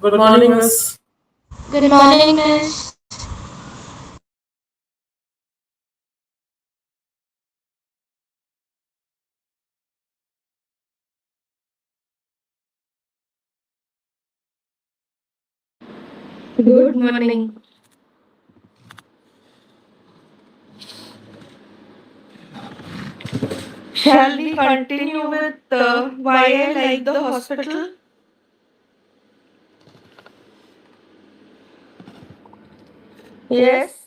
Good morning, Miss. Good morning, Miss. Good morning. Shall we continue with why I like the hospital? Yes,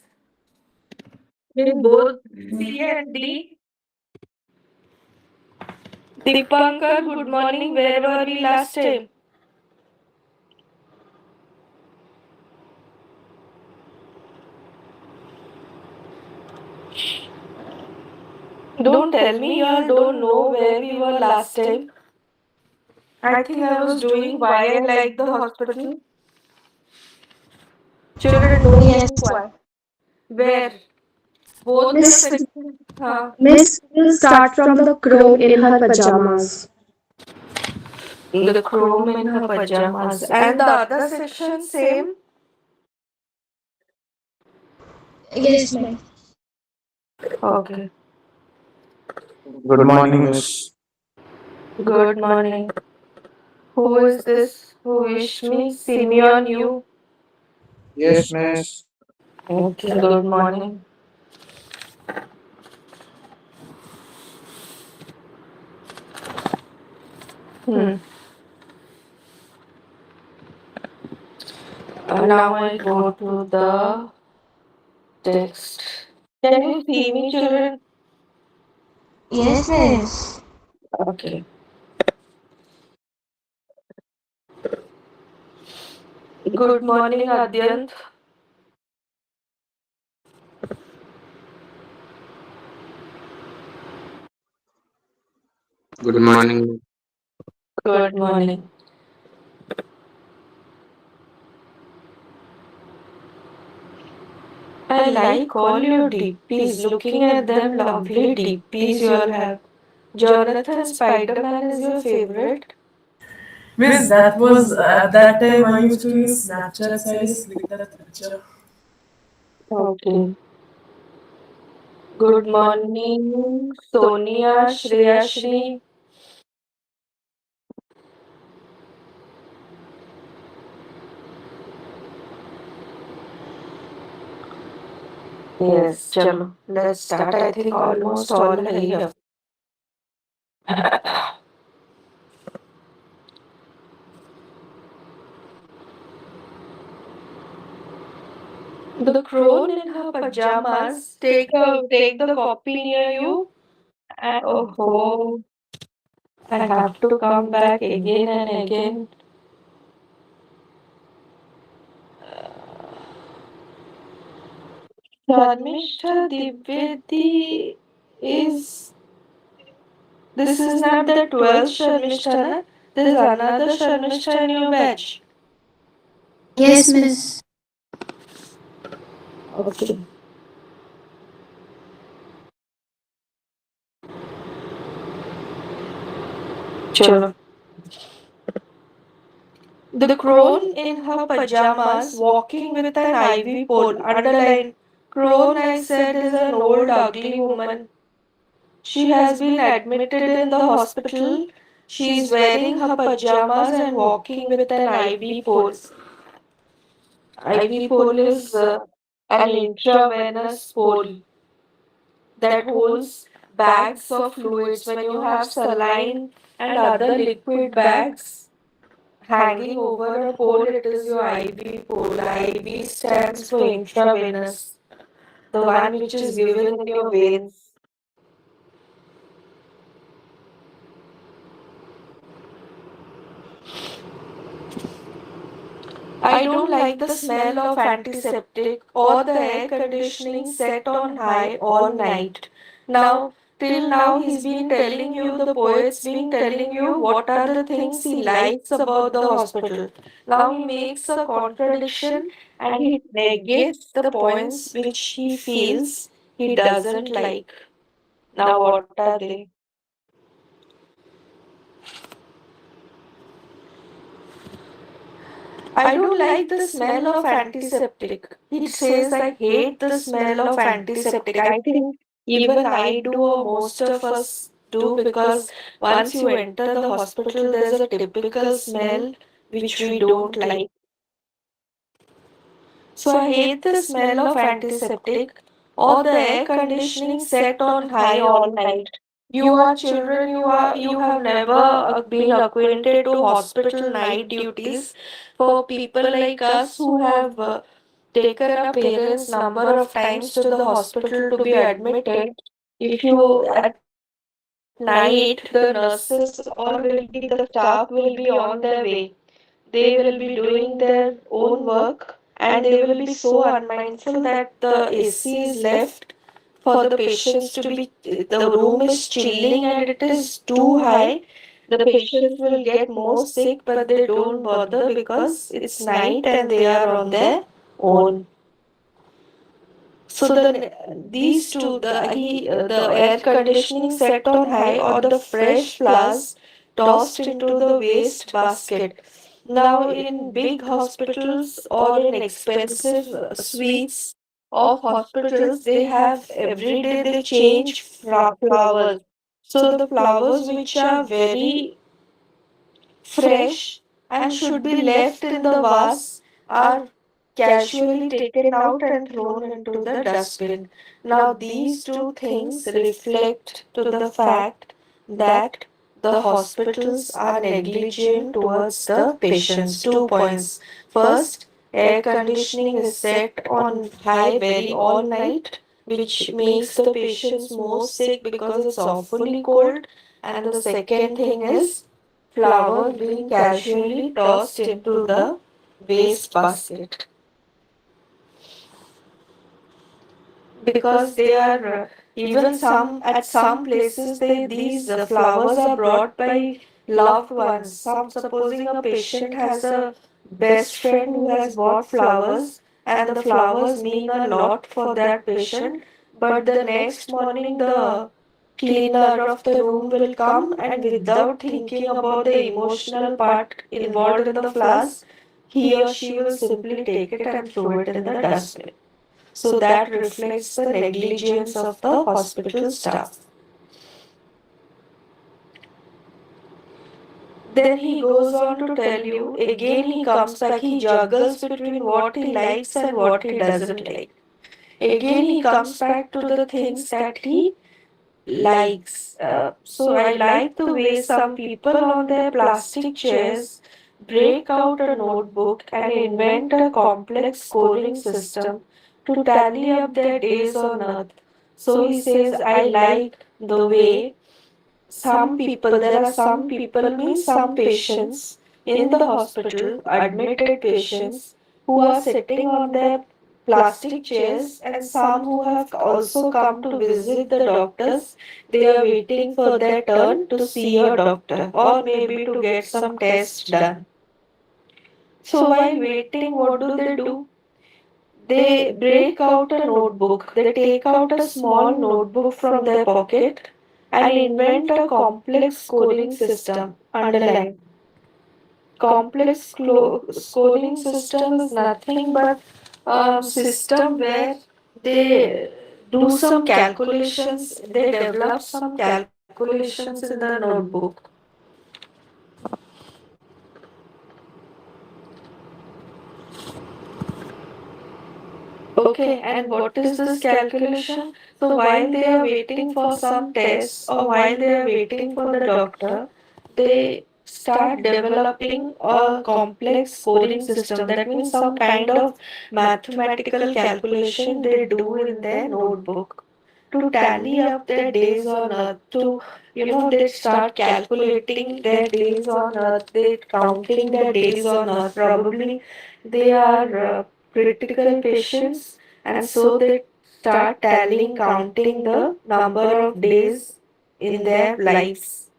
with both C and D. Dipankar, good morning. Where were we last time? Don't tell me you all don't know where we were last time. I think I was doing why I like the hospital. Children, don't Yes. be quiet. Where? Both the Miss sections. Huh. Miss will start from the crone in her pajamas. The chrome in her pajamas. And the other section, same? Yes, ma'am. Okay. Good morning, Miss. Good morning. Who is this? Who wished me? Simeon, you? Yes, Miss. Okay, good morning. Hmm. Now I go to the text. Can you see me, children? Yes, miss. Okay. Good morning, Adyant. Good morning. Good morning. I like all your DPs. Looking at them, lovely DPs you all have. Jonathan Spider-Man is your favorite? Miss, that was at that time I used to use Snapchat, so I just clicked that picture. Okay. Good morning, Sonia, Shreya Shri. Yes, chalo. Let's start. I think almost all are here. The crone in her pajamas. Take the copy near you. And oh, I have to come back again and again. Sharmishta Divedi is. This is not the 12th Sharmishta, na? There's another Sharmishta in your batch. Yes, miss. Okay. Chalo. The crone in her pajamas walking with an ivy pole. Underline. Crone, I said, is an old ugly woman. She has been admitted in the hospital. She is wearing her pajamas and walking with an ivy pole. IV pole is an intravenous pole that holds bags of fluids. When you have saline and other liquid bags hanging over a pole, it is your IV pole. IV stands for intravenous, the one which is given in your veins. I don't like the smell of antiseptic or the air conditioning set on high all night. Now, till now, he's been telling you, the poet's been telling you what are the things he likes about the hospital. Now, he makes a contradiction and he negates the points which he feels he doesn't like. Now, what are they? I don't like the smell of antiseptic. He says, I hate the smell of antiseptic. I think even I do, or most of us do, because once you enter the hospital, there's a typical smell which we don't like. So I hate the smell of antiseptic or the air conditioning set on high all night. You are children, you have never been acquainted to hospital night duties. For people like us who have taken our parents number of times to the hospital to be admitted, if you at night, the nurses or will be the staff will be on their way. They will be doing their own work and they will be so unmindful that the AC is left for the patients to be, the room is chilling and it is too high. The patients will get more sick, but they don't bother because it's night and they are on their own. So these two, the air conditioning set on high or the fresh flowers tossed into the waste basket. Now in big hospitals or in expensive suites of hospitals, they have every day they change flowers. So the flowers which are very fresh and should be left in the vase are casually taken out and thrown into the dustbin. Now, these two things reflect to the fact that the hospitals are negligent towards the patients. 2 points. First, air conditioning is set on high very all night, which makes the patients more sick because it's awfully cold. And the second thing is flowers being casually tossed into the waste basket because they are even some at some places these flowers are brought by loved ones. Some supposing a patient has a best friend who has bought flowers and the flowers mean a lot for that patient, but the next morning the cleaner of the room will come and without thinking about the emotional part involved in the flowers, he or she will simply take it and throw it in the dustbin. So that reflects the negligence of the hospital staff. Then he goes on to tell you again, he comes back, he juggles between what he likes and what he doesn't like. Again, he comes back to the things that he likes. So I like the way some people on their plastic chairs break out a notebook and invent a complex scoring system to tally up their days on earth. So he says, I like the way there are some people, means some patients in the hospital, admitted patients who are sitting on their plastic chairs, and some who have also come to visit the doctors. They are waiting for their turn to see a doctor or maybe to get some tests done. So while waiting, what do? They break out a notebook. They take out a small notebook from their pocket and invent a complex scoring system. Underline. Scoring system is nothing but a system where they do some calculations, they develop some calculations in the notebook. Okay, and what is this calculation? So while they are waiting for some test or while they are waiting for the doctor, they start developing a complex scoring system. That means some kind of mathematical calculation they do in their notebook to tally up their days on earth. To, they start calculating their days on earth, they counting their days on earth. Probably they are critical patients, and so they start tallying, counting the number of days in their lives.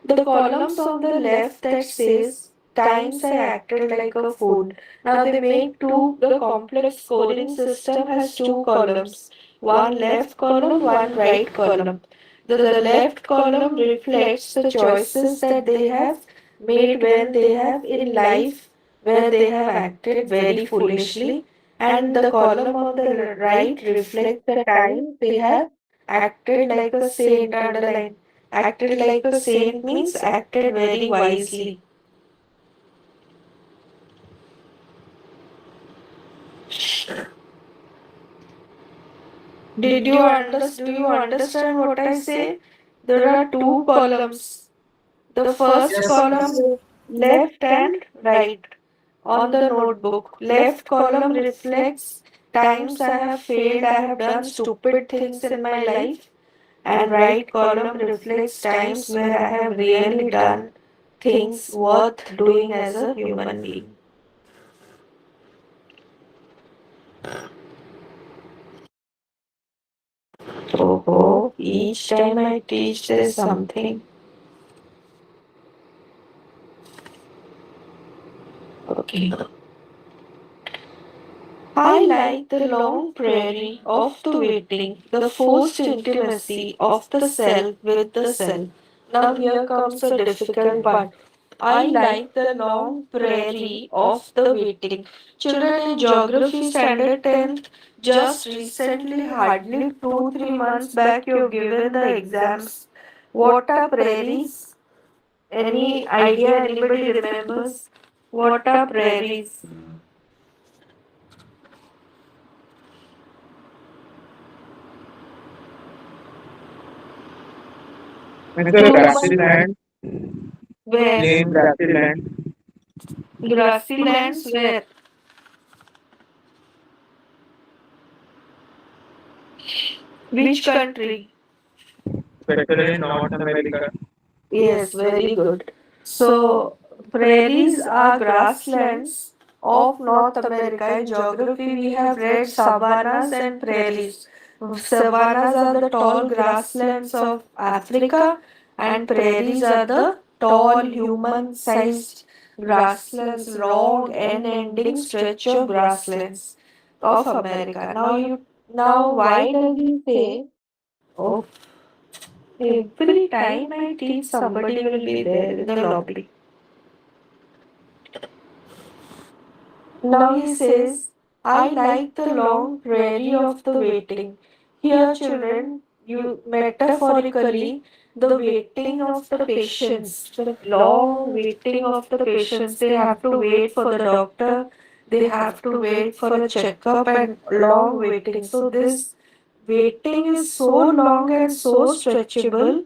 The columns on the left that says times I acted like a fool. Now they make two, the complex scoring system has two columns, one left column, one right column. The left column reflects the choices that they have made when they have in life where they have acted very foolishly, and the column on the right reflects the times they have acted like a saint. Underline. Acted like a saint means acted very wisely. Do you understand what I say? There are two columns. The first Yes, column yes. is left and right on the notebook. Left column reflects times I have failed, I have done stupid things in my life, and right column reflects times where I have really done things worth doing as a human being. Oh, each time I teach there's something. Okay. I like the long prairie of the waiting, the forced intimacy of the self with the self. Now here comes a difficult part. I like the long prairie of the waiting. Children in geography standard 10th, just recently, hardly 2-3 months back, you've given the exams. What are prairies? Any idea? Anybody remembers? What are prairies? It's a 2 months. grassy land, Where? plain grassy land, Grassy lands where? Which country? especially in North America. Yes, very good. So, prairies are grasslands of North America. In geography, we have read savannas and prairies. Savannas are the tall grasslands of Africa, and prairies are the tall human sized grasslands, long and ending stretch of grasslands of America. Now why does he say, oh, every time I teach, somebody will be there in the lobby. Now he says, I like the long prairie of the waiting. Here, children, you metaphorically, the waiting of the patients, the long waiting of the patients. They have to wait for the doctor, they have to wait for a checkup, and long waiting. So, this waiting is so long and so stretchable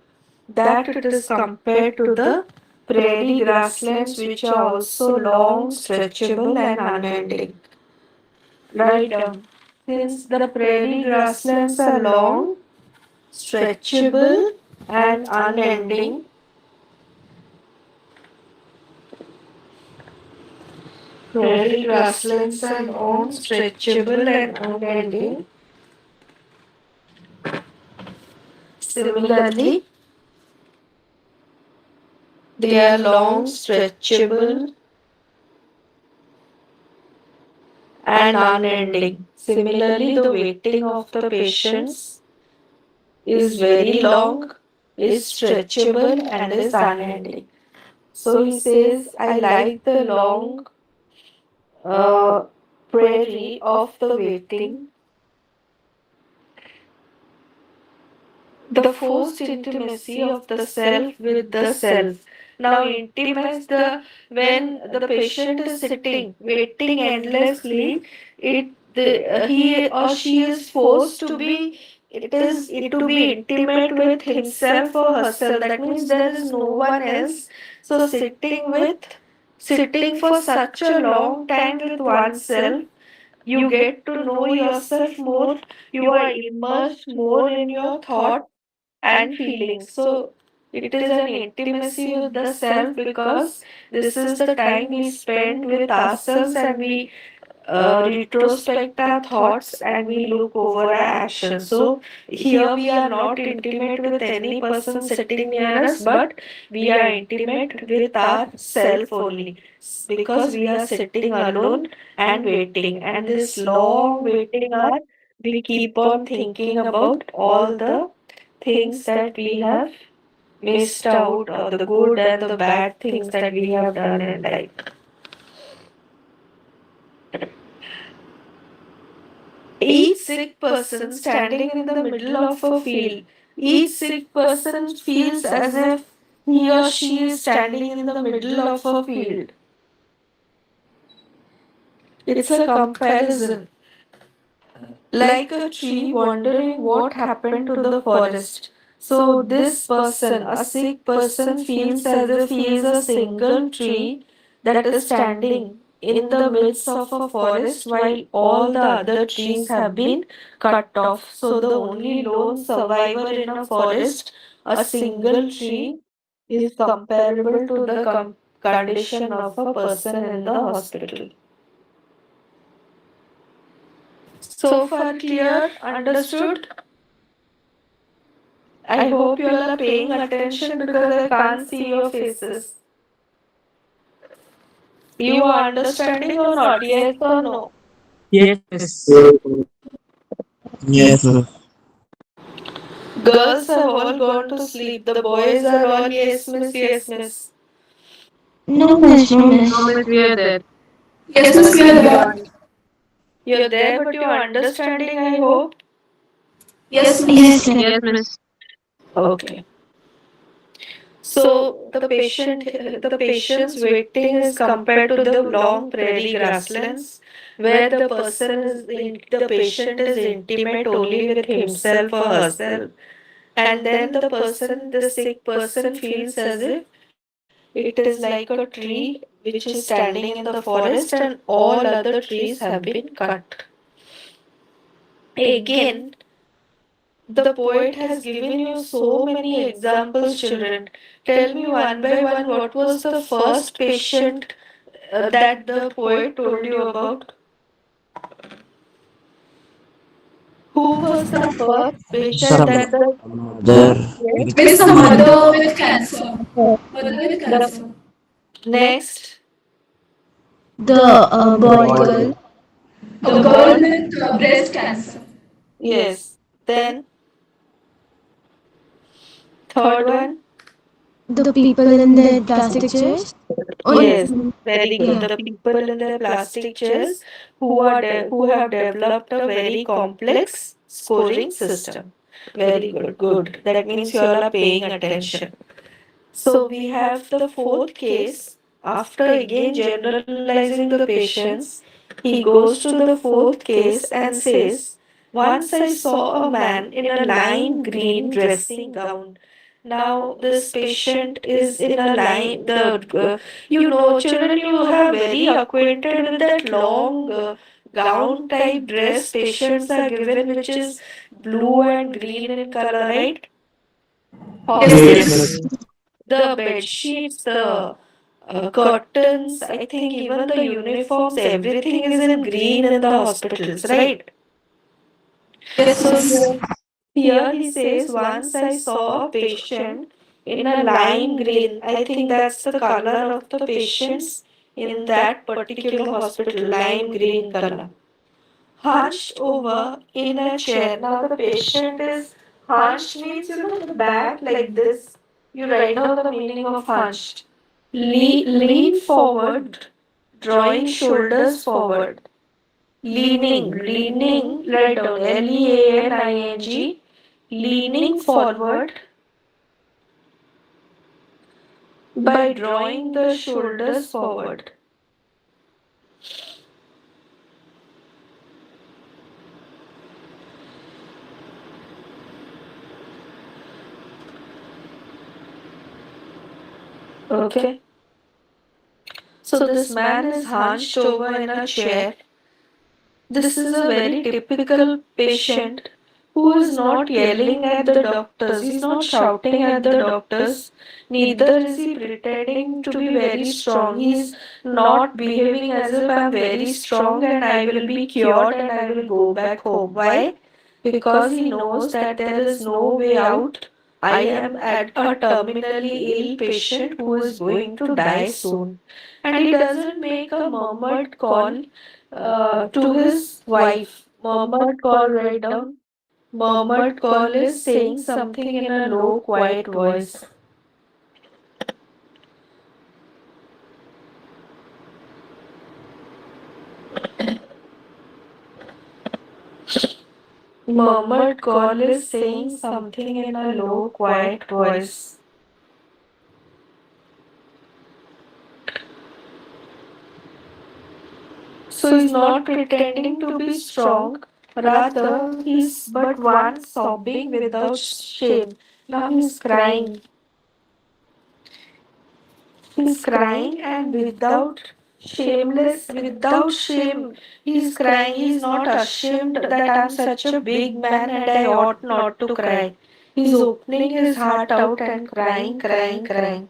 that it is compared to the prairie grasslands, which are also long, stretchable, and unending. Right down. Since the prairie grasslands are long, stretchable, and unending, prairie grasslands are long, stretchable, and unending. Similarly, they are long, stretchable, and unending. Similarly, the waiting of the patients is very long, is stretchable, and is unending. So he says, I like the long uh, prairie of the waiting, the forced intimacy of the self with the self. Now, intimates the when the patient is sitting, waiting endlessly, he or she is forced to be. It to be intimate with himself or herself. That means there is no one else. So sitting for such a long time with oneself, you get to know yourself more. You are immersed more in your thoughts and feelings. So it is an intimacy with the self because this is the time we spend with ourselves and we retrospect our thoughts and we look over our actions. So here we are not intimate with any person sitting near us, but we are intimate with ourself only because we are sitting alone and waiting. And this long waiting hour, we keep on thinking about all the things that we have missed out, or the good and the bad things that we have done in life. Each sick person standing in the middle of a field, each sick person feels as if he or she is standing in the middle of a field. It's a comparison. like a tree wondering what happened to the forest. So, this person, a sick person, feels as if he is a single tree that is standing in the midst of a forest while all the other trees have been cut off. So, the only lone survivor in a forest, a single tree, is comparable to the condition of a person in the hospital. So far, clear? Understood? I hope you all are paying attention because I can't see your faces. You are understanding or not? Yes or no? Yes, miss. Yes, sir. Girls have all gone to sleep. The boys are all yes, miss, yes, miss. No, miss, no, No, miss. miss, we are there. Yes, miss, we are Okay. there. You're there, but you're understanding, I hope. Yes, Yes, miss. sir. Yes, miss. Okay. So the patient's waiting is compared to the long prairie grasslands, where the patient is intimate only with himself or herself, and then the sick person feels as if it is like a tree which is standing in the forest and all other trees have been cut. Again, the poet has given you so many examples, children. Tell me one by one what was the first patient that the poet told you about? Who was the first patient Some that the mother yes? with Miss, a cancer. mother with cancer. Mother with The cancer. next The boy Boy girl, A the girl boy with breast cancer. yes. Then third one the people in their plastic chairs. Oh, yes. Very good. yeah. The people in their plastic chairs who have developed a very complex scoring system. Very good. Good. That means you all are paying attention. So we have the fourth case. After again generalizing the patients, he goes to the fourth case and says, once I saw a man in a lime green dressing gown. Now this patient is in a lime. Children, you have very acquainted with that long gown type dress patients are given, which is blue and green in color, right? Yes, Yes, yes, Hospitals, miss. miss. the bed sheets, the curtains, I think even the uniforms, everything is in green in the hospitals, right? Yes, So miss. here he says, once I saw a patient in a lime green, I think that's the color of the patients in that particular hospital, lime green color, hunched over in a chair. Now the patient is hunched means the back like this. You write down the meaning of hunched. Lean forward, drawing shoulders forward. Leaning, write down Leaning, leaning forward by drawing the shoulders forward. Okay. So this man is hunched over in a chair. This is a very typical patient who is not yelling at the doctors. He's not shouting at the doctors. Neither is he pretending to be very strong. He's not behaving as if I'm very strong and I will be cured and I will go back home. Why? Because he knows that there is no way out. I am at a terminally ill patient who is going to die soon. And he doesn't make a murmured call to his wife. Murmured call, write down. Murmured call is saying something in a low, quiet voice. Murmured call is saying something in a low, quiet voice. So he's not pretending to be strong. Rather, he's but one sobbing without shame. Now he's crying. He's crying and without shame. He's crying. He's not ashamed that I'm such a big man and I ought not to cry. He's opening his heart out and crying, crying, crying.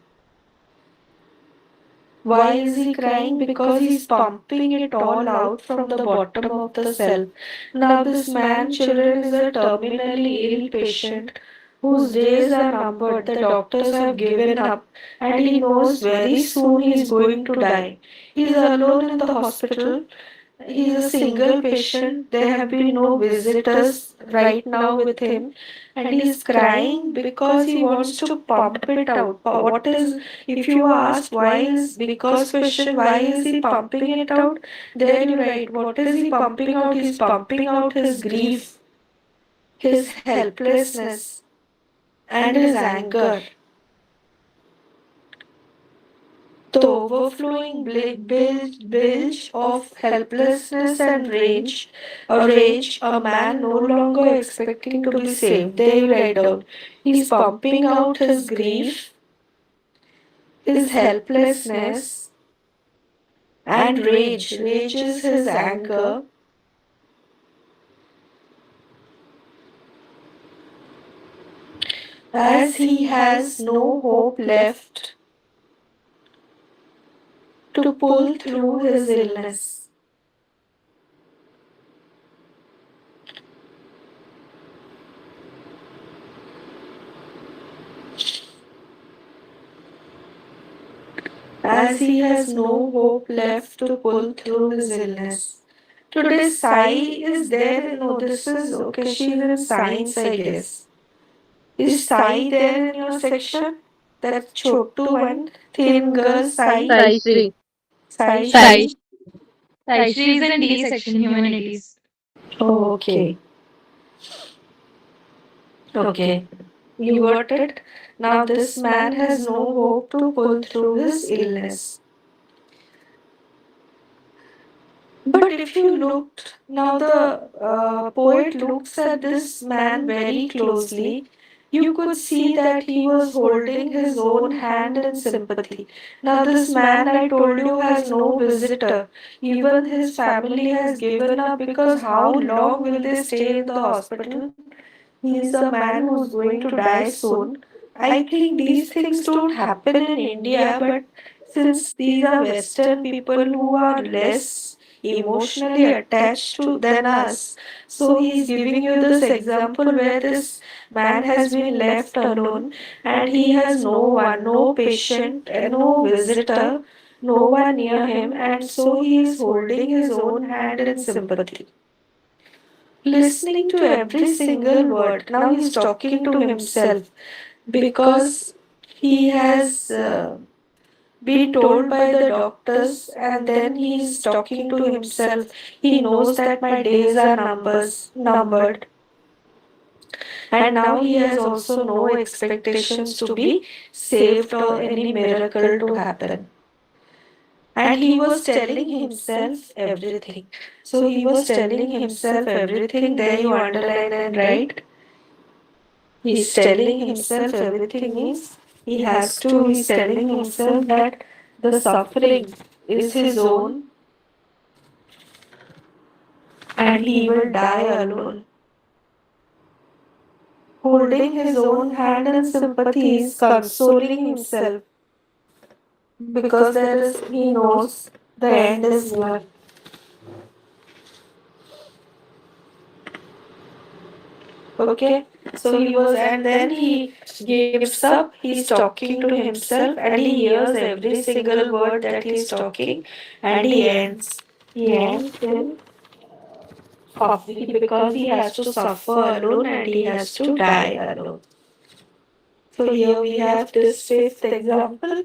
Why is he crying? Because he's pumping it all out from the bottom of the self. Now, this man, children, is a terminally ill patient whose days are numbered. The doctors have given up, and he knows very soon he's going to die. He's alone in the hospital. He's a single patient. There have been no visitors right now with him, and he's crying because he wants to pump it out. What is, if you asked why is because question, why is he pumping it out? There you write, what is he pumping out? He's pumping out his grief, his helplessness, and his anger. The overflowing bilge of helplessness and rage, a man no longer expecting to be saved. There you write down. He's pumping out his grief, his helplessness, and rage. Rage is his anger. As he has no hope left to pull through his illness. As he has no hope left to pull through his illness. Today's Sai is there. No, this is okay. She's in science, I guess. Is Sai there in your section? That Chotu one, thin girl, Sai. Sai Sri. Sai Sai. Shri. Shri is in D section, humanities. Oh, okay. Okay. You got it? Now, this man has no hope to pull through his illness. But if you looked, now the poet looks at this man very closely, you could see that he was holding his own hand in sympathy. Now, this man I told you has no visitor. Even his family has given up because how long will they stay in the hospital? He is a man who's going to die soon. I think these things don't happen in India, but since these are Western people who are less emotionally attached to than us, so he's giving you this example where this man has been left alone and he has no one, no patient, no visitor, no one near him, and so he is holding his own hand in sympathy, listening to every single word. Now he's talking to himself because he has been told by the doctors, and then he's talking to himself. He knows that my days are numbered, and now he has also no expectations to be saved or any miracle to happen. And he was telling himself everything. So he was telling himself everything. There you underline and write. He's telling himself everything means he's telling himself that the suffering is his own and he will die alone. Holding his own hand in sympathy is consoling himself because he knows the end is near. Okay, so he was, and then he gives up. He's talking to himself, and he hears every single word that he's talking, and he ends. He ends in because he has to suffer alone and he has to die alone. So here we have this fifth example.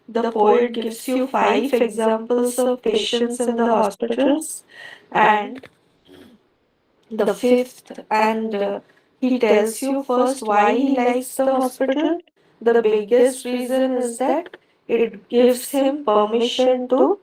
The poet gives you five examples of patients in the hospitals, and the fifth, and he tells you first why he likes the hospital. The biggest reason is that it gives him permission to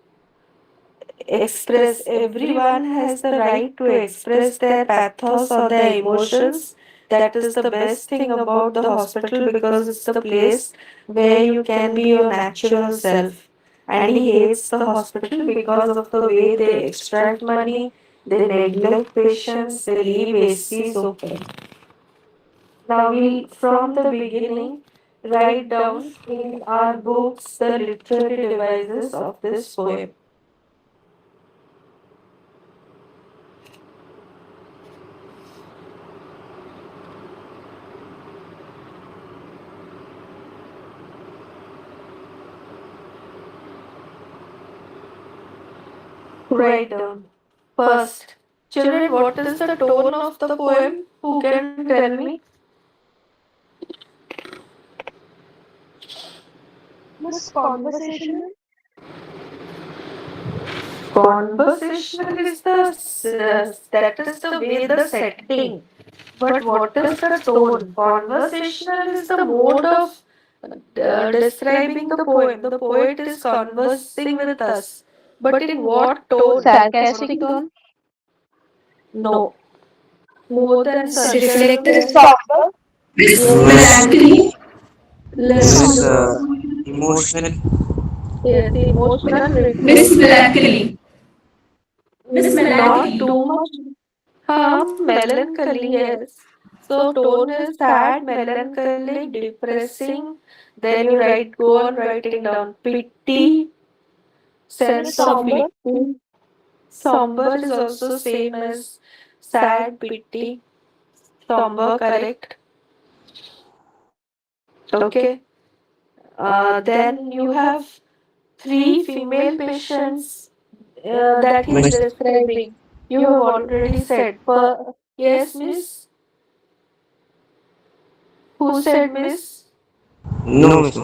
express. Everyone has the right to express their pathos or their emotions. That is the best thing about the hospital because it's the place where you can be your natural self. And he hates the hospital because of the way they extract money, they neglect patients, they leave ACs open. Now we'll, from the beginning, write down in our books the literary devices of this poem. Write down. First, children, what is the tone of the poem? Who can tell me? Miss conversational? Conversational is that is the way the setting. But what is the tone? Conversational is the mode of describing the poem. The poet is conversing with us. But in what tone? Sarcastic tone? No. More than Reflective? sarcasm. Somber? Yes. Melancholy? Less. Miss Somber. Emotional. Yes, emotional, Miss reflective. Melancholy. Miss Not Melancholy. too much. Melancholy, yes. So tone is sad, melancholic, depressing. Then you write, go on writing down pity, Miss sense of Somber? pity. Somber is also same as sad, pity. Somber, correct. Okay. Then you have three female patients that he's Miss describing. You have already said. Yes, miss. Who said miss? No, Miss.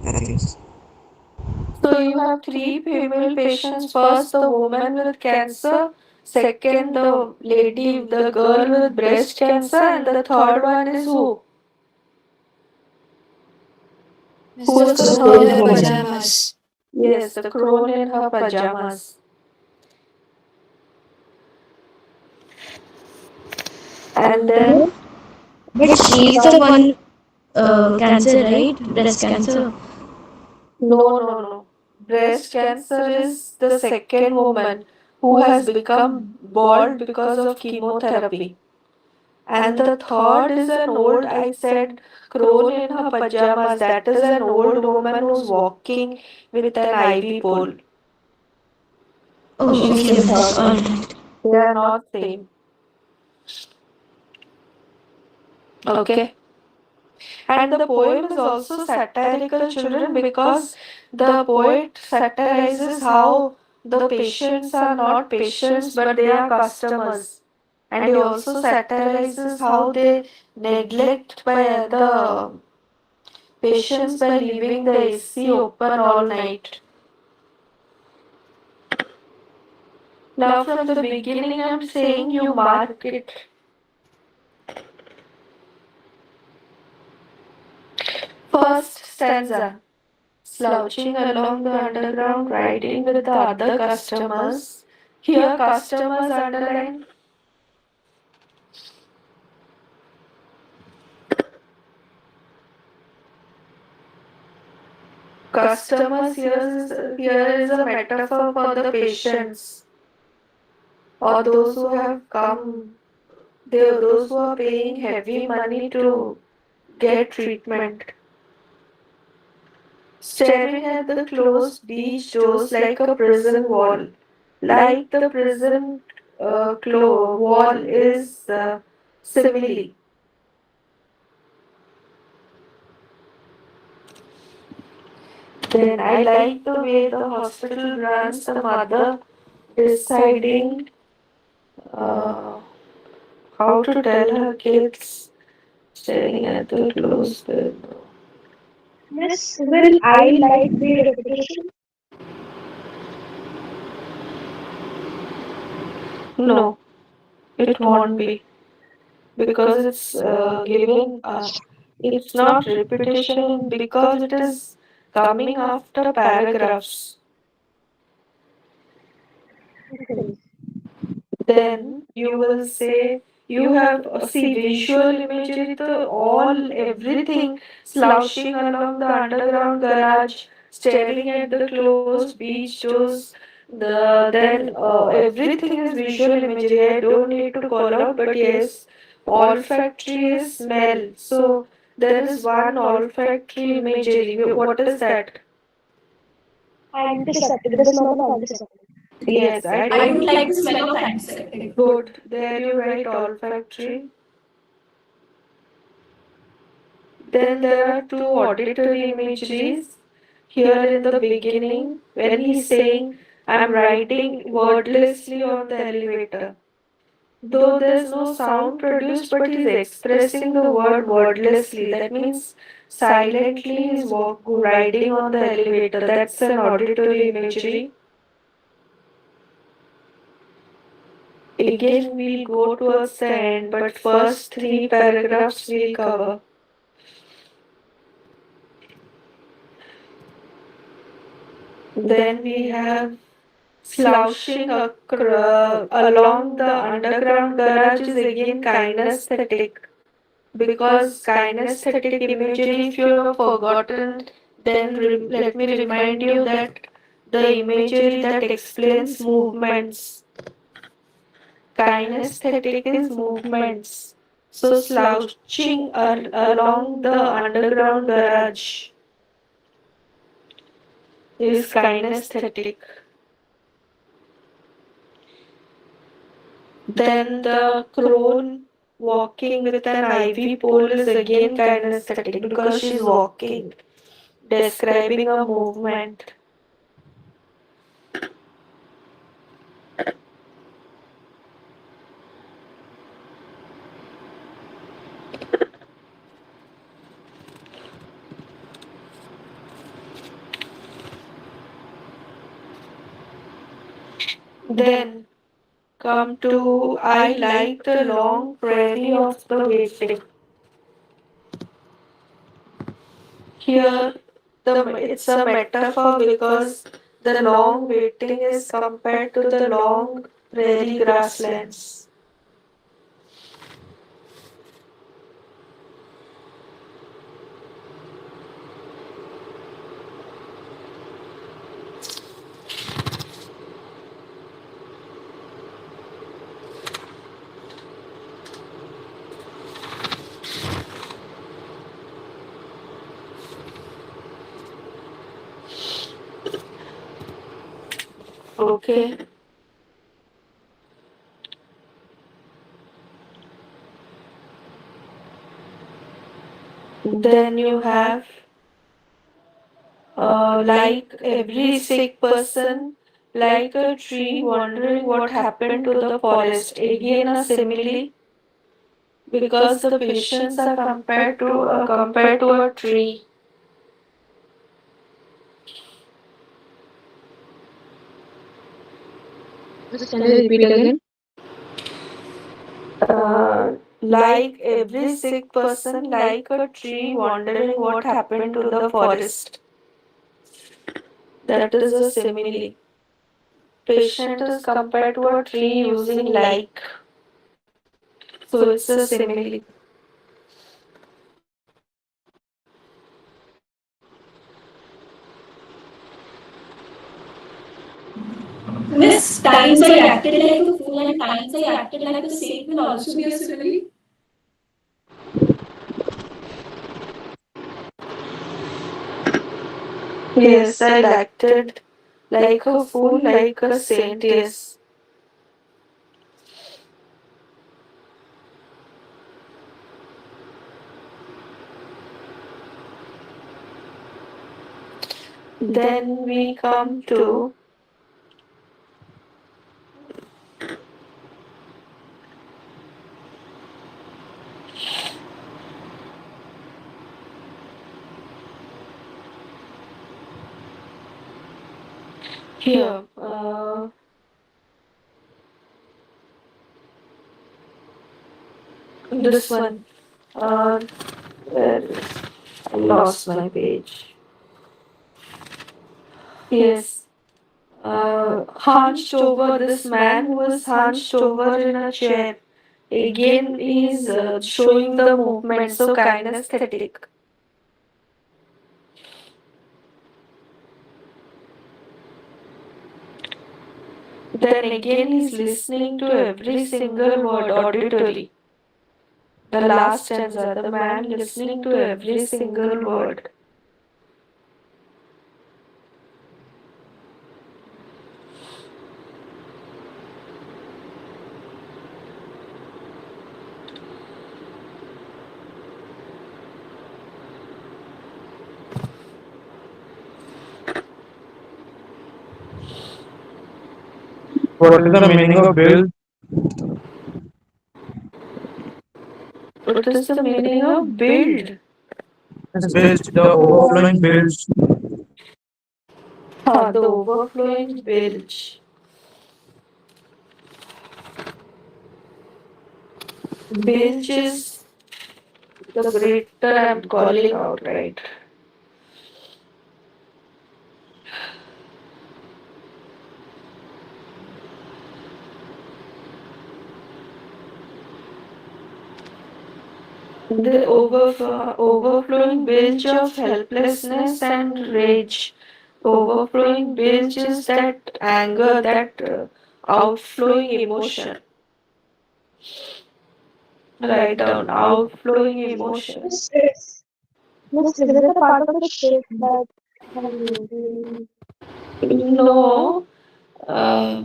Nothing. So you have three female patients. First, the woman with cancer. Second, the lady, the girl with breast cancer. And the third one is who? Miss Who the is the crow Third in third her woman. woman? pajamas. Yes, the crone in her pajamas. And then, But she's the one cancer, right? Breast cancer. no, no, no. Breast cancer is the second woman who has become bald because of chemotherapy. And the third is an old, I said, crone in her pajamas. That is an old woman who's walking with an IV pole. Oh, She's okay, the miss. third one. Alright. They are not same. Okay. And the poem is also satirical, children, because the poet satirizes how the patients are not patients but they are customers. And he also satirizes how they neglect by the patients by leaving the AC open all night. Now, from the beginning, I'm saying you mark it. First stanza. Slouching along the underground, riding with the other customers. Here, customers underlined. Customers here is a metaphor for the patients or those who have come, those who are paying heavy money to get treatment. Staring at the closed beach doors like a prison wall. Like the prison wall is simile. Then I like the way the hospital runs, the mother deciding uh, how to tell her kids, staring at the closed window. Miss, will I like the repetition? No, it won't be because it's giving. It's not repetition because it is coming after paragraphs. Then you will say you have see visual imagery, the all everything slouching along the underground garage, staring at the closed beach doors. Then everything is visual imagery. I don't need to call out, but yes, olfactory is smell. So there is one olfactory imagery. What is that? Antiseptic. The smell of antiseptic. Yes, I I don't. don't like the smell of antiseptic. Good. There you write olfactory. Then there are two auditory imageries. Here in the beginning, when he's saying, I'm riding wordlessly on the elevator. Though there's no sound produced, but he's expressing the word wordlessly. That means silently he's riding on the elevator. That's an auditory imagery. Again, we'll go towards the end, but first three paragraphs we'll cover. Then we have slouching along the underground garage is again kinesthetic, because kinesthetic imagery, if you have forgotten, then let me remind you that the imagery that explains movements. Kinesthetic is movements. So slouching along the underground garage is kinesthetic. Then the crone walking with an ivy pole is again kinesthetic because she's walking, describing a movement. Then come to I like the long prairie of the waiting. Here it's a metaphor because the long waiting is compared to the long prairie grasslands. Okay. Then you have like every sick person, like a tree wondering what happened to the forest. Again, a simile because the patients are compared to a tree. Can you repeat again? Like every sick person, like a tree wondering what happened to the forest. That is a simile. Patient is compared to a tree using like. So it's a simile. Miss, times I acted like a fool and times I acted like a saint will also be a simile. Yes, I acted like a fool, like a saint, yes. Then we come to here. This one. Uh, where is- I lost my page. Yes. Hunched over, this man was hunched over in a chair. Again, he's showing the movement, so kinesthetic. Then again, he's listening to every single word auditory. The last stanza, the man listening to every single word. What is the meaning of bilge? What is the meaning of build? It's bilge, the overflowing bilge. The overflowing bilge. Bilge is the greater I'm calling out, right? The overflowing bilge of helplessness and rage. Overflowing bilge is that anger, that outflowing emotion. Write down outflowing emotion. Miss, is it a part of the ship that has been No, uh,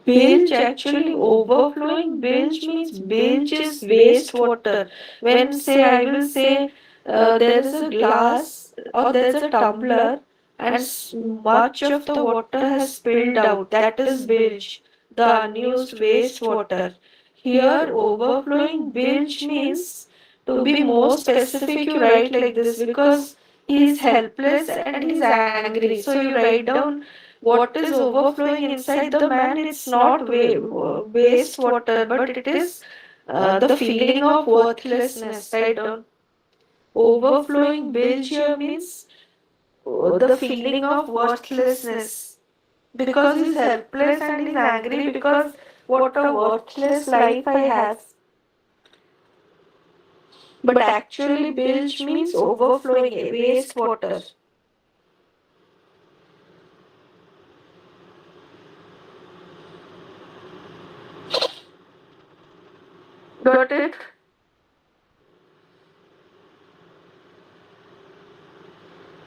bilge actually overflowing. Bilge means bilge is wastewater. When say I will say there is a glass or there's a tumbler and much of the water has spilled out. That is bilge, the unused wastewater. Here, overflowing bilge means to be more specific. You write like this because he is helpless and he's angry. So you write down what is overflowing inside the man. It's not wastewater, but it is the feeling of worthlessness. Write down overflowing bilge here means the feeling of worthlessness because he's helpless and he's angry because what a worthless life I have. But actually, bilge means overflowing wastewater. Got it?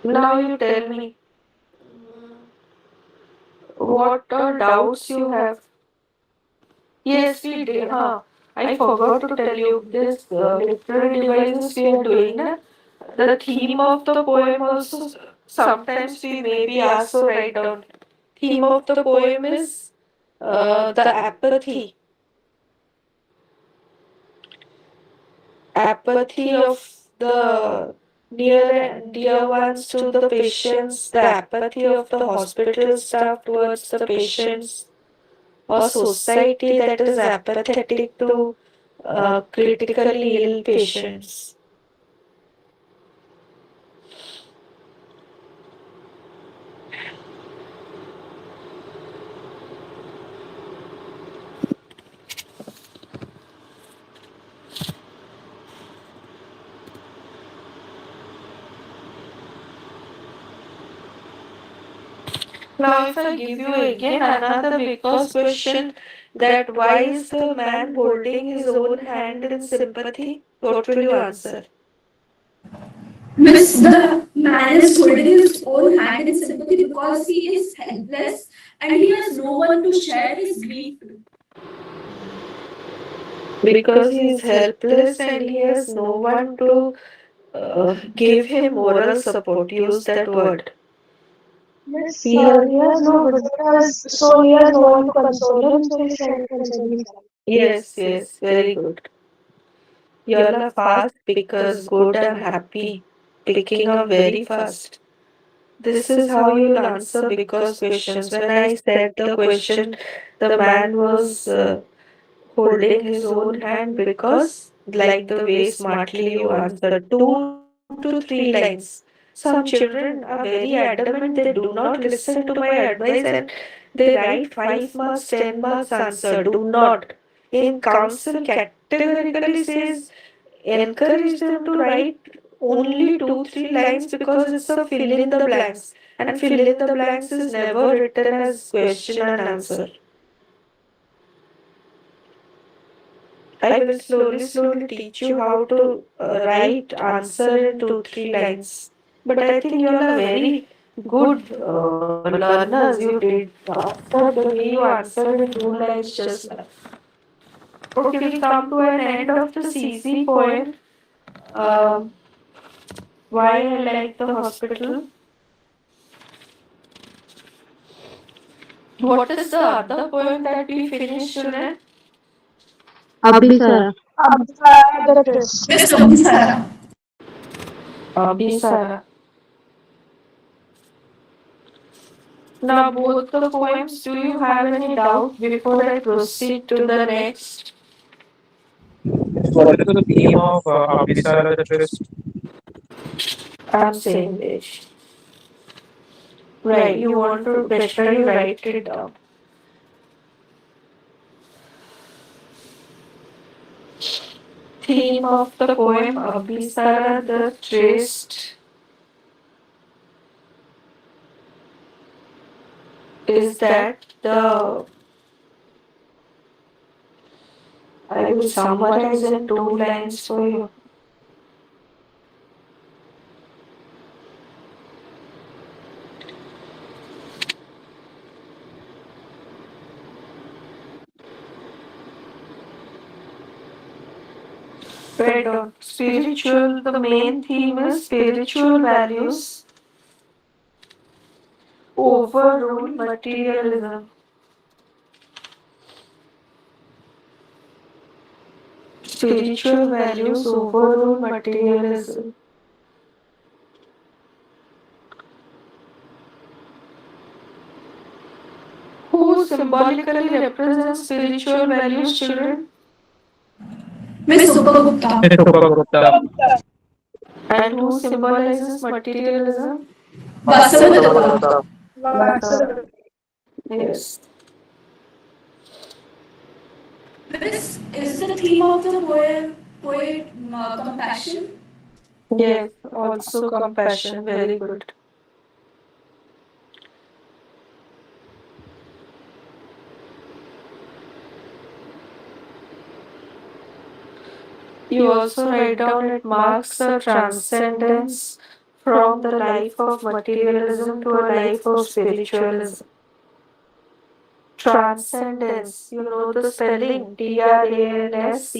Now you tell me what are doubts you have. Yes, we did. Huh. I forgot to tell you this literary devices we are doing. Na? The theme of the poem also sometimes we maybe also write down. Theme of the poem is the apathy. Apathy of the near and dear ones to the patients, the apathy of the hospital staff towards the patients, or society that is apathetic to critically ill patients. Now, if I give you again another because question that why is the man holding his own hand in sympathy? What will you answer? Miss, the man is holding his own hand in sympathy because he is helpless and he has no one to share his grief to. Because he is helpless and he has no one to give him moral support. Use that word. Miss, he has no visitors, so he has no one to console him, so he's trying to console himself. Yes, yes, very good. You're a fast pickers, good and happy. Picking up very fast. This is how you'll answer because questions. When I said the question, the man was holding his own hand because, like the way smartly you answered, 2 to 3 lines. Some children are very adamant, they do not listen to my advice and They write 5 marks, 10 marks answer. Do not. In council categorically says encourage them to write only 2 3 lines because it's a fill in the blanks. And fill in the blanks is never written as question and answer. I will slowly teach you how to write answer in 2 3 lines. But I think you all are very good learners. You did answer the way you answered in 2 lines just now. Okay, we come to an end of the CC poem. Um, why I like the hospital. What is the other poem that we finished, children? Abhisara. Abhisara the Trist. Miss Abhisara. Abhisara. Now, both the poems, do you have any doubt before I proceed to the next? What is the theme of Abhisara the Trist? I'm saying this. Right, you want to better you write it down. Theme of the poem Abhisara the Trist is that the I will summarize in 2 lines for you. Right on. Spiritual, the main theme is spiritual values overrule materialism. Spiritual values overrule materialism. Who symbolically represents spiritual values, children? Miss Upagupta. Gupta. And who symbolizes materialism? Basavadappa. Gupta. Vasa. Yes. Miss, is the theme of the poet compassion? Yes, also compassion. Very good. You also write down it marks a transcendence from the life of materialism to a life of spiritualism. Transcendence, you know the spelling Transcendence.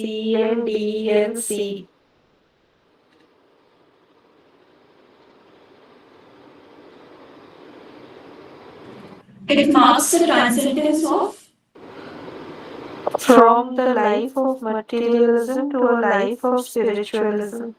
It marks the transcendence of. From the life of materialism to a life of spiritualism.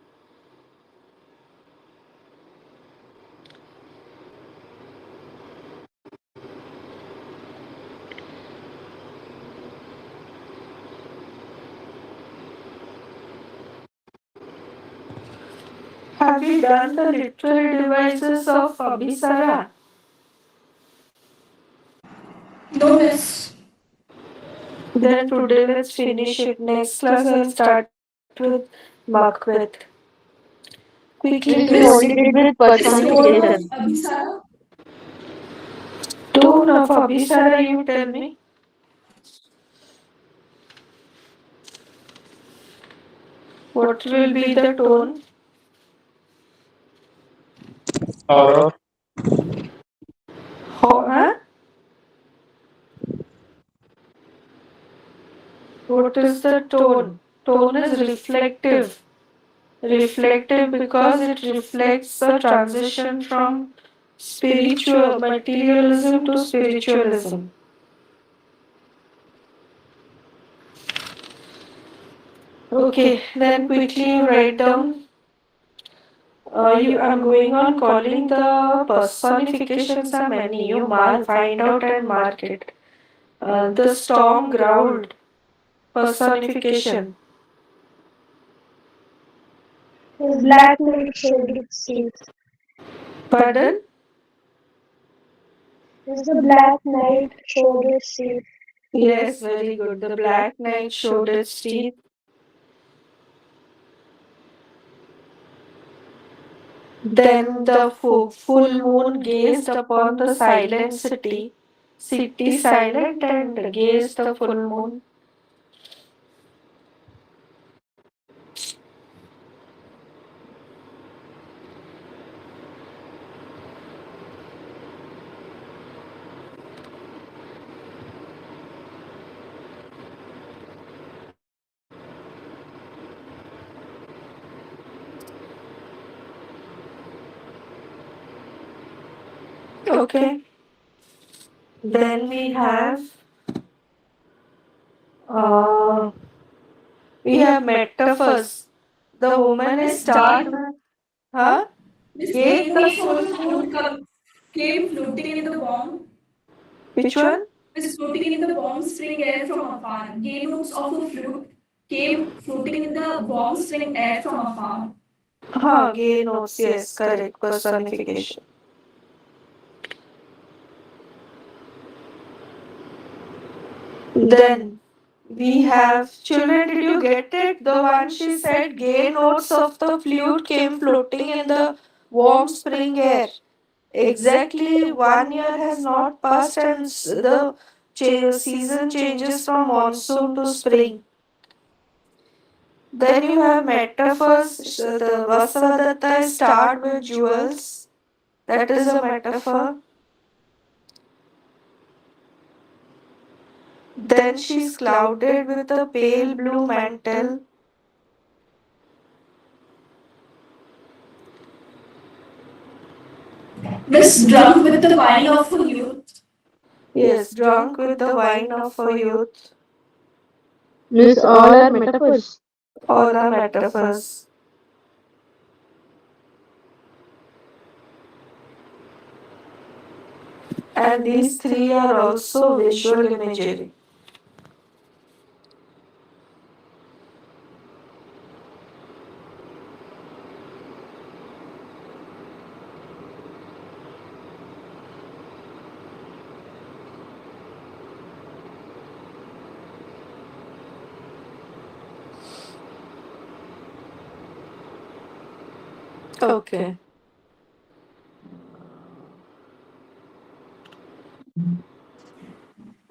Have you done the literary devices of Abhisara? No, miss. Then today let's finish it. Next class I'll start with Makbeth. Quickly, We Miss, only did with what is the tone of personification. Abhisara? tone of Abhisara, you tell me. What will be the tone? Horror. Huh? What is the tone? Tone is reflective. Reflective because it reflects the transition from spiritual materialism to spiritualism. Okay, then quickly you write down. I'm going on calling the personifications are many. You find out and mark it. The storm growled. Personification. His black milk showed its teeth. Pardon? Miss, the Black Knight showed its teeth. Yes, very good. The Black Knight showed its teeth. Then the full moon gazed upon the silent city. City silent and gazed the full moon. Okay. Then uh, we have metaphors. The woman is start with, huh? This Gate gay the notes of a food cup came floating in the warm, which one? was floating in the warm spring air from afar. Gay notes of a flute came floating in the warm spring air from afar. Gay notes. Yes, correct. Personification. Then we have children. Did you get it? The one she said, gay notes of the flute came floating in the warm spring air. Exactly 1 year has not passed, and the season changes from monsoon to spring. Then you have metaphors. The Vasavadatta is starred with jewels. That is a metaphor. Then she is clouded with a pale blue mantle. Was drunk with the wine of a youth. Yes, drunk with the wine of her youth. Miss, all are metaphors. All are metaphors. And these three are also visual imagery. Okay.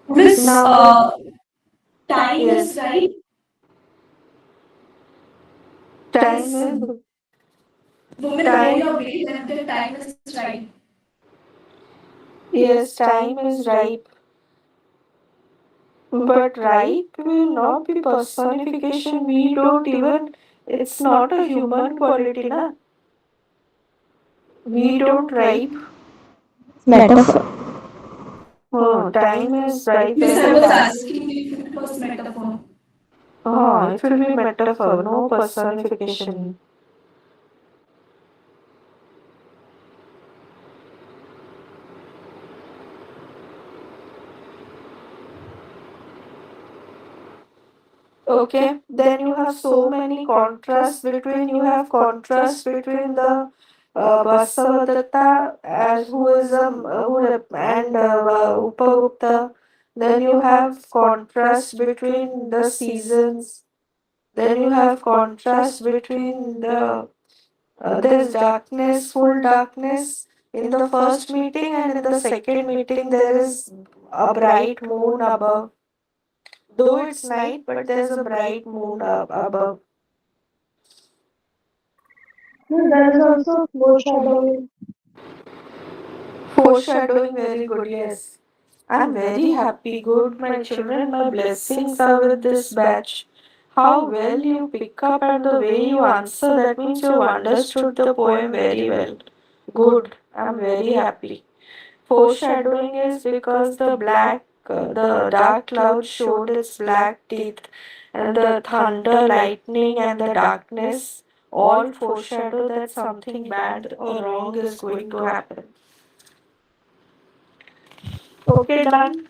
Miss, Now the time yes, is right. time This is woman go time. your way when the time is right. Yes, time is ripe. But ripe will not be personification. We don't even. It's not a human quality, na. We don't ripe. Metaphor. Time is ripe Miss, I very was fast. asking if it was metaphor. It will be metaphor, no personification. Okay, then you have so many contrasts between the Basavadatta as who is and Upagupta. Then you have contrast between the seasons. Then you have contrast between there's darkness, full darkness in the first meeting, and in the second meeting there is a bright moon above. Though it's night, but there's a bright moon above. Miss, there is also foreshadowing. Foreshadowing, very good, yes. I'm very happy. Good, my children, my blessings are with this batch. How well you pick up and the way you answer, that means you have understood the poem very well. Good, I'm very happy. Foreshadowing is because the dark cloud showed its black teeth, and the thunder, lightning, and the darkness all foreshadow that something bad or wrong is going to happen. Okay, done.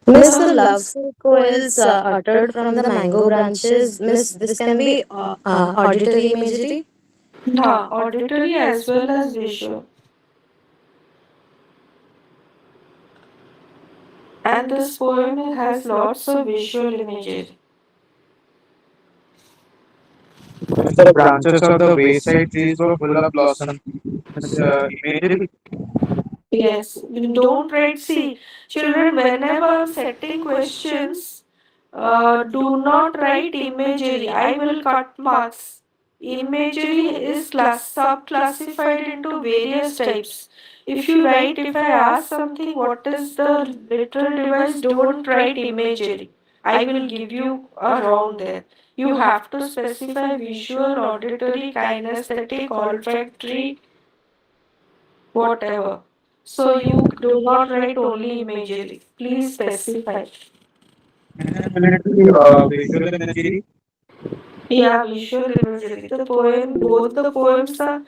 Miss, the love sequels uttered from the mango branches. Miss, this can be auditory imagery. Auditory as well as visual. And this poem has lots of visual imagery. If the branches of the wayside trees were full of blossom, it's imagery. Yes, don't write. See, children, whenever I'm setting questions, do not write imagery. I will cut marks. Imagery is sub-classified into various types. If you write, if I ask something, what is the literal device, don't write imagery. I will give you a wrong there. You have to specify visual, auditory, kinesthetic, olfactory, whatever. So you do not write only imagery. Please specify. And will it be visual imagery? Yeah, visual imagery. The poem, both the poems are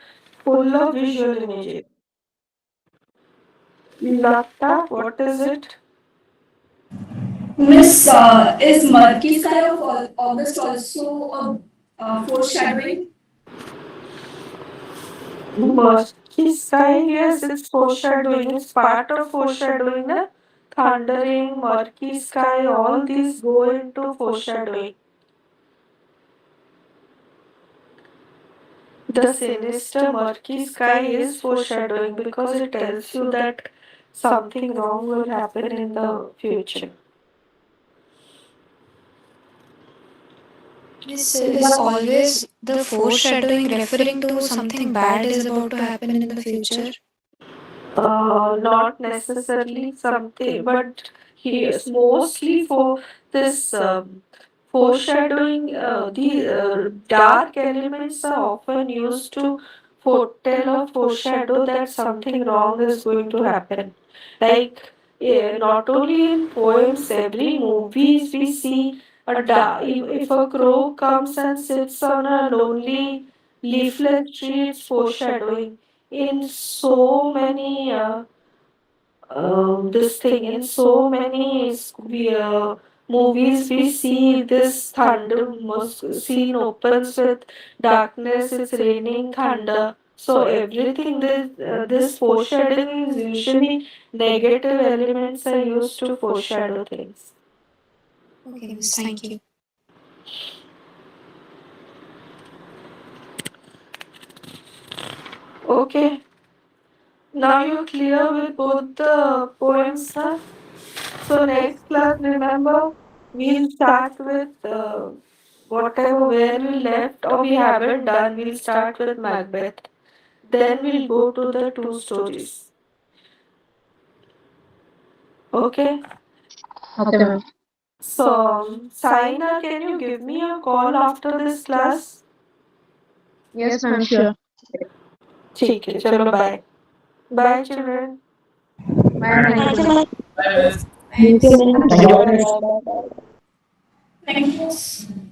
full of visual imagery. Lata, what is it? Miss, is murky sky of August also a foreshadowing? Murky sky, yes, it's foreshadowing. It's part of foreshadowing. Na? Thundering, murky sky, all these go into foreshadowing. The sinister murky sky is foreshadowing because it tells you that something wrong will happen in the future. Miss, is always the foreshadowing referring to something bad is about to happen in the future? Not necessarily something, but he is mostly for this foreshadowing. The dark elements are often used to foretell or foreshadow that something wrong is going to happen. Like not only in poems, every movies we see a if a crow comes and sits on a lonely leafless tree, it's foreshadowing in so many this thing in so many movies we see this thunder scene opens with darkness, it's raining thunder, so everything this foreshadowing is usually negative elements are used to foreshadow things. Okay, Miss, thank you. Okay, now you're clear with both the poems, huh? So next class, remember, we'll start with whatever where we left or we haven't done. We'll start with Macbeth. Then we'll go to the two stories. Okay. Okay, ma'am. So, Saina, can you give me a call after this class? Yes, ma'am, sure. ठीक है चलो bye. Bye children. Bye, thank you, Thank you, ma'am. ma'am. Bye, Miss. Thank you, ma'am. Thank you. Thank you.